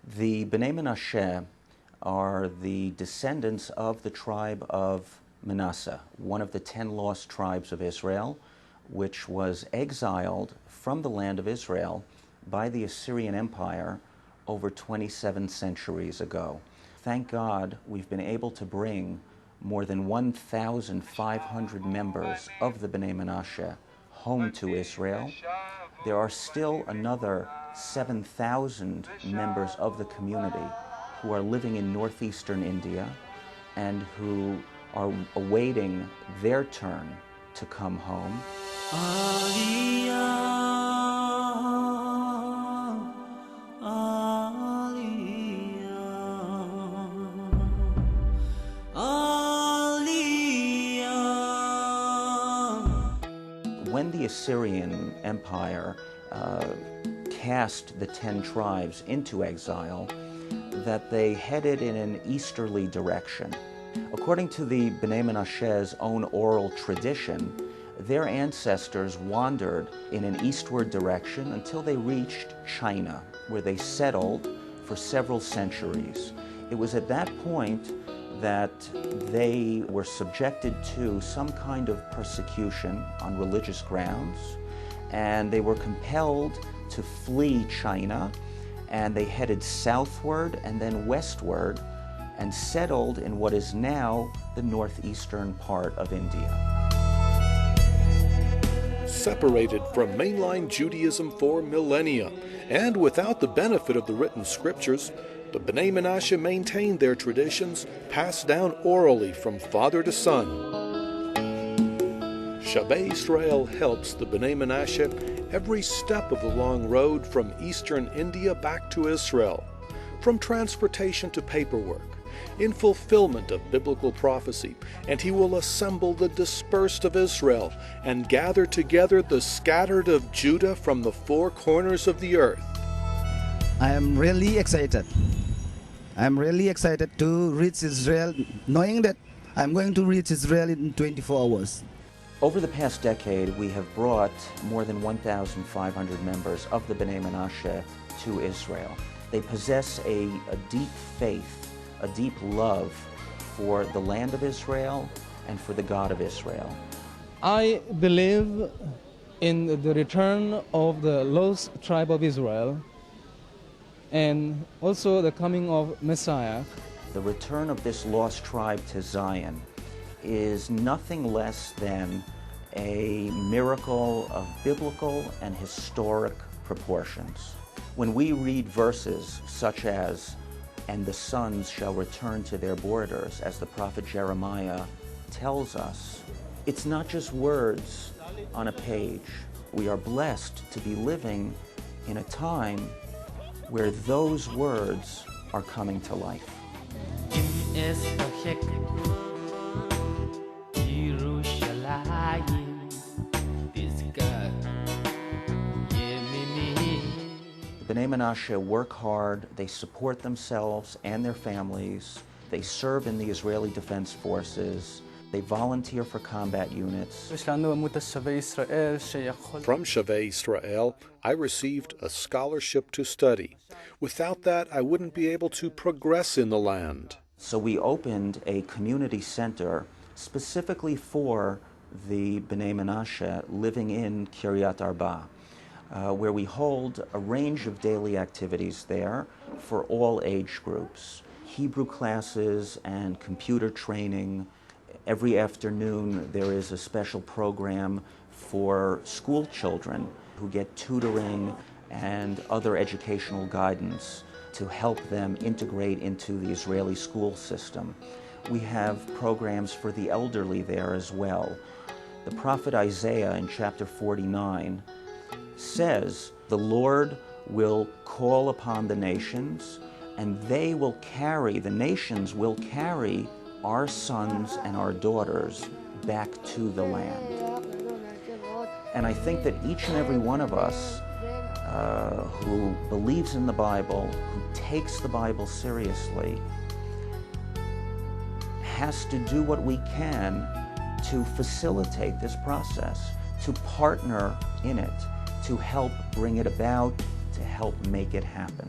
The Bnei Menashe are the descendants of the tribe of Manasseh, one of the 10 lost tribes of Israel, which was exiled from the land of Israel by the Assyrian Empire over 27 centuries ago. Thank God we've been able to bring more than 1,500 members of the Bnei Menashe home to Israel. There are still another 7,000 members of the community who are living in northeastern India and who are awaiting their turn to come home. When the Assyrian Empire cast the 10 tribes into exile, that they headed in an easterly direction. According to the Bnei Menashe's own oral tradition, their ancestors wandered in an eastward direction until they reached China, where they settled for several centuries. It was at that point that they were subjected to some kind of persecution on religious grounds, and they were compelled to flee China, and they headed southward and then westward and settled in what is now the northeastern part of India. Separated from mainline Judaism for millennia, and without the benefit of the written scriptures, the Bnei Menashe maintained their traditions passed down orally from father to son. Shavei Israel helps the Bnei Menashe every step of the long road from eastern India back to Israel, from transportation to paperwork, in fulfillment of biblical prophecy, and he will assemble the dispersed of Israel and gather together the scattered of Judah from the four corners of the earth. I am really excited. I am really excited to reach Israel, knowing that I'm going to reach Israel in 24 hours. Over the past decade, we have brought more than 1,500 members of the Bnei Menashe to Israel. They possess a deep faith, a deep love for the land of Israel and for the God of Israel. I believe in the return of the lost tribe of Israel and also the coming of Messiah. The return of this lost tribe to Zion is nothing less than a miracle of biblical and historic proportions. When we read verses such as, "And the sons shall return to their borders," as the prophet Jeremiah tells us, it's not just words on a page. We are blessed to be living in a time where those words are coming to life. The Bnei Menashe work hard, they support themselves and their families, they serve in the Israeli Defense Forces, they volunteer for combat units. From Shavei Israel, I received a scholarship to study. Without that, I wouldn't be able to progress in the land. So we opened a community center specifically for the Bnei Menashe living in Kiryat Arba, where we hold a range of daily activities there for all age groups. Hebrew classes and computer training. Every afternoon there is a special program for school children who get tutoring and other educational guidance to help them integrate into the Israeli school system. We have programs for the elderly there as well. The prophet Isaiah in chapter 49 says, "The Lord will call upon the nations, and they will carry, the nations will carry our sons and our daughters back to the land." And I think that each and every one of us who believes in the Bible, who takes the Bible seriously, has to do what we can to facilitate this process, to partner in it, to help bring it about, to help make it happen.